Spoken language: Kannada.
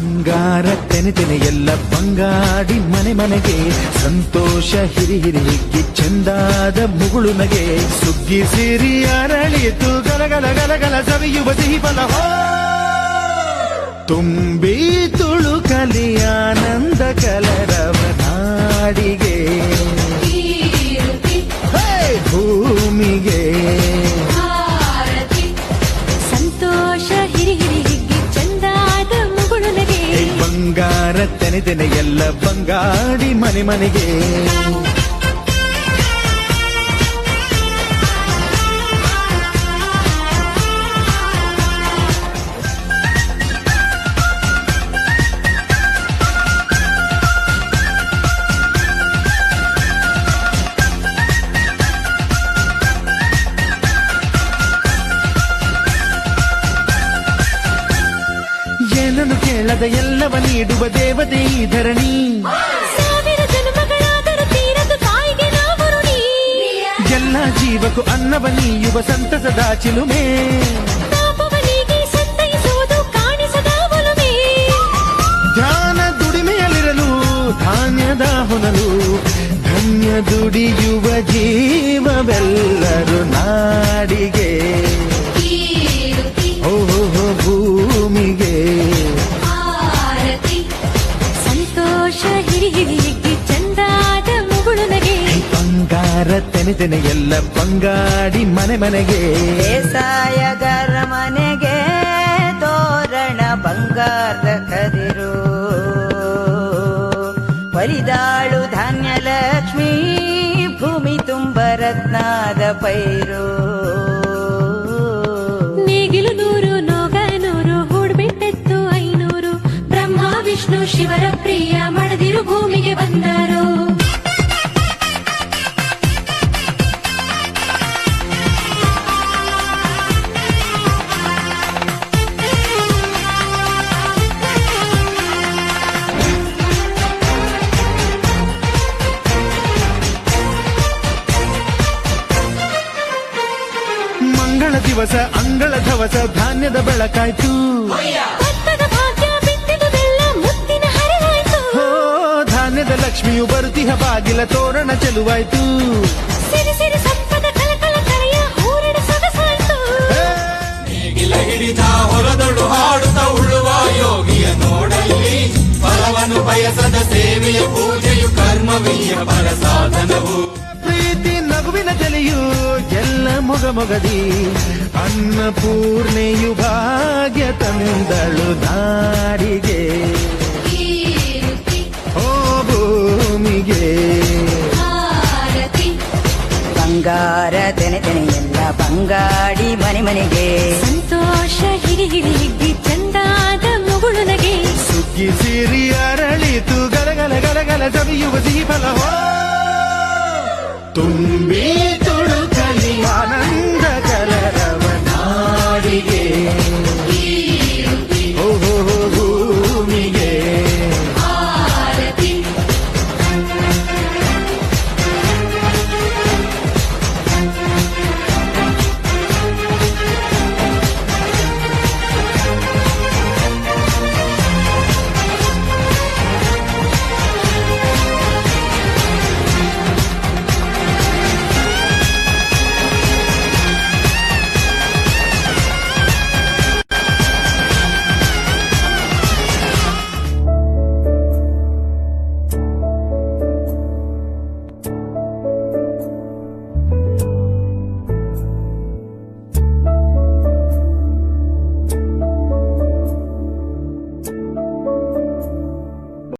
ಬಂಗಾರ ತೆನೆ ಎಲ್ಲ ಬಂಗಾಡಿ ಮನೆಗೆ ಸಂತೋಷ ಹಿರಿ ಹಿಗ್ಗಿ ಚೆಂದಾದ ಮುಗುಳು ನಗೆ ಸುಗ್ಗಿ ಸಿರಿ ಅರಳಿತು ಗಲಗಲ ಸವಿಯುವ ಸಿಹಿ ಫಲ ತುಂಬಿ ತುಳುಕಲಿ ಆನಂದ ಕಲರವ ನಾಡಿಗೆ ಭೂಮಿಗೆ ಸಂತೋಷ ಹಿರಿ ಹಿಗ್ಗಿ ಚಂದಾದ ಮುಗುಳು ನಗೆ ಬಂಗಾರ ತೆನೆ ಎಲ್ಲ ಬಂಗಾಡಿ ಮನೆಗೆ ಏನನ್ನು ಕೇಳದ ಎಲ್ಲವ ನೀಡುವ ದೇವತೆ ಈ ಧರಣಿ ಸಾವಿರ ಜನ್ಮಗಳಾದರೂ ತೀರದ ತಾಯಿಗೆ ನಾವು ಋಣಿ ಎಲ್ಲ ಜೀವಕ್ಕೂ ಅನ್ನವ ನೀಯುವ ಸಂತಸದ ಚಿಲುಮೆ ಪಾಪವನಿಗೆ ಸಂತೈಸುವುದು ಕಾಣಿಸದ ಒಲುಮೆ ಧ್ಯಾನ ದುಡಿಮೆಯಲ್ಲಿರಲು ಧಾನ್ಯದ ಹೊನಲು ಧನ್ಯ ದುಡಿಯುವ ಜೀವವೆಲ್ಲರೂ ನಾಡಿಗೆ ಓಹೋ ಭೂಮಿಗೆ ಸಂತೋಷ ಹಿರಿ ಹಿಗ್ಗಿ ಚಂದಾದ ಮುಗುಳು ನಗೆ ಬಂಗಾರ ತೆನೆ ಎಲ್ಲ ಬಂಗಾಡಿ ಮನೆಗೆ ಬೇಸಾಯಗಾರ ಮನೆಗೆ ತೋರಣ ಬಂಗಾರದ ಕದಿರು ಒಲಿದಾಳು ಧಾನ್ಯ ಲಕ್ಷ್ಮೀ ಭೂಮಿ ತುಂಬ ರತ್ನಾದ ಪೈರು ನೇಗಿಲು 100 ನೋಗ 100 ಹೂಡ್ಬಿಟ್ಟೆತ್ತು 500 ಬ್ರಹ್ಮ ವಿಷ್ಣು ಶಿವರ ಪ್ರಿಯ ಮಡದಿರು ಭೂಮಿಗೆ ಬಂದರು ಮಂಗಳ ದಿವಸ ಅಂಗಳ ಧವಸ ಧಾನ್ಯದ ಬೆಳಕಾಯ್ತು ಭತ್ತದ ಭಾಗ್ಯ ಬಿತ್ತಿದುದೆಲ್ಲ ಮುತ್ತಿನ ಹರಿವಾಯ್ತು ಹೋ ಧಾನ್ಯದ ಲಕ್ಷ್ಮಿಯು ಬರುತಿಹ ಬಾಗಿಲ ತೋರಣ ಚೆಲುವಾಯ್ತು ಸಿರಿ ಸಿರಿ ಸಂಪದ ಕಲಕಲ ಕರೆಯ ಹೂರಣ ಸೊಗಸಾಯ್ತು ನೇಗಿಲ ಹಿಡಿದ ಹೊಲದೊಳು ಹಾಡುತ್ತ ಉಳುವ ಯೋಗಿಯ ನೋಡಲ್ಲಿ ಫಲವನ್ನು ಬಯಸದ ಸೇವೆಯ ಪೂಜೆಯು ಕರ್ಮವೀಯ ಪರ ಸಾಧನವು ಪ್ರೀತಿ ನಗುವಿನ ಜಲೆಯು ಎಲ್ಲ ಮೊಗದಿ ಅನ್ನಪೂರ್ಣೆಯು ಭಾಗ್ಯ ತಂದಳು ನಾಡಿಗೆ ಓ ಭೂಮಿಗೆ ಬಂಗಾರ ತೆನೆ ಎಲ್ಲ ಬಂಗಾಡಿ ಮನೆಗೆ ಸಂತೋಷ ಹಿರಿ ಹಿಗ್ಗಿ ಚಂದಾದ ಮುಗುಳು ನಗೆ ಸುಗ್ಗಿ ಸಿರಿ ಅರಳಿತು ಗಲಗಲ ಸವಿಯುವ ಸಿಹಿ ಫಲ ತುಂಬಿ